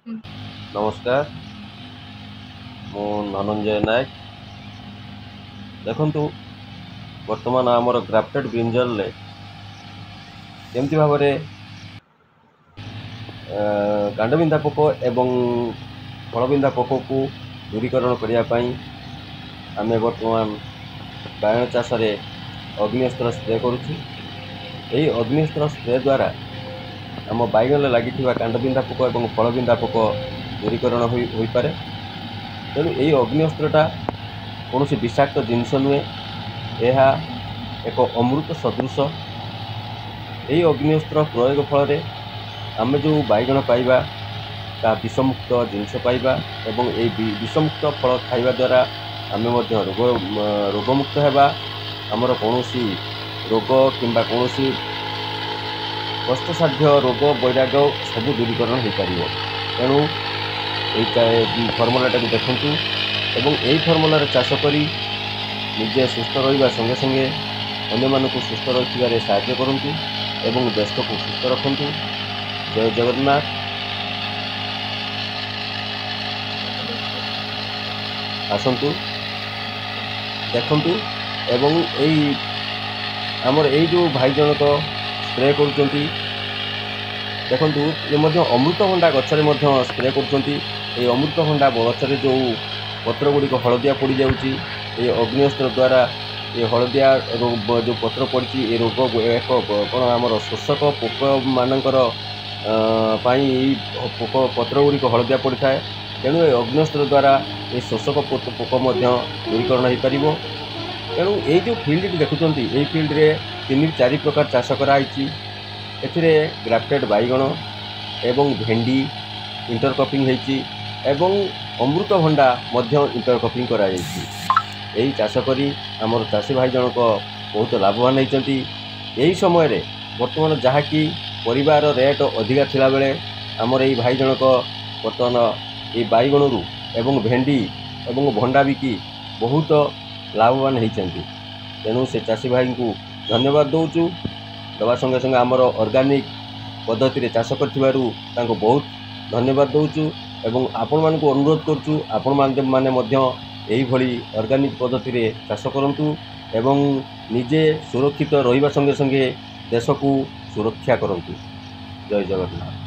नमस्कार मु धनंजय नायक देखु वर्तमान आमर ग्राफ्टेड ब्रिंजल केमती भाव कांडबिंधा पोक एवं फलबिंधा पोक को दूरीकरण करने आम वर्तमान बायण चाष अग्निस्त्र स्प्रे करुच्छी। यही अग्निस्त्र स्प्रे द्वारा आम बैगन लगी कांडबिंधा पोक और फलबिंधा पोक दूरीकरण हो पारे। तेणु यही अग्निस्त्रटा कौन विषाक्त जिनस नुहे, यह एक अमृत सदृश। यही अग्निस्त्र प्रयोग फल आम जो बैगन पाइबा ता विषमुक्त जिनस पाइबा एवं ये विषमुक्त फल खाइबा द्वारा आम रोगमुक्त होगा। आमर कौन रोग किंबा कौन कष्टसाध्य रोग वैराग सब दूरीकरण हो पार। तेणु यही फर्मुलाटा देखूँ एवं यही फर्मुलार चाष करी निजे सुस्थ रहा संगे संगे अन्य मानक सुस्थ रखिबारे साहाय्य करंतु एवं देश को सुस्थ रखंतु। जय जगन्नाथ। आसंतु देखंतु एवं यही आमर यही जो भाई जनक स्प्रे करुँच देखु ये अमृतभंडा गचरे स्प्रे कर अमृतभंडा गचरे जो पत्र गुड़िक हलदिया पड़ जाऊँगी ये अग्निस्त्र द्वारा ये हलदिया जो पत्र पड़ी ये रोग एक कौन आमर शोषक पोक मानकर पोक पत्र गुड़िक हलदिया पड़ था। तेणु ये अग्निस्त्र द्वारा ये शोषक पोक दूरीकरण हो पार। तेणु ये जो फील्ड देखुं ये फील्ड रे 3-4 प्रकार चाष कराई। एथिरे ग्राफ्टेड बैगण एवं भेंडी इंटरक्रॉपिंग होती एवं अमृतभंडा इंटरक्रॉपिंग कराई। यही चाष करी आमर चाषी भाई जनक बहुत लाभवान होती। यही समय बर्तमान जहाँकि परिवार रेट अधिका थिला बेले आमर यही भाई जनक बर्तमान ये बैगण रु एवं भेंडी एवं भंडा बिकी बहुत लाभवान होती। तेणु से चाषी भाई को धन्यवाद दौचु। दवा संगे संगे आमर ऑर्गेनिक पद्धति चाष कर बहुत धन्यवाद दौचु एवं आपण मान को अनुरोध करुचु आपण माने यही भली ऑर्गेनिक पद्धति चाष करंतु एवं निजे सुरक्षित रहिबा संगे संगे देश को सुरक्षा करंतु। जय जगन्नाथ।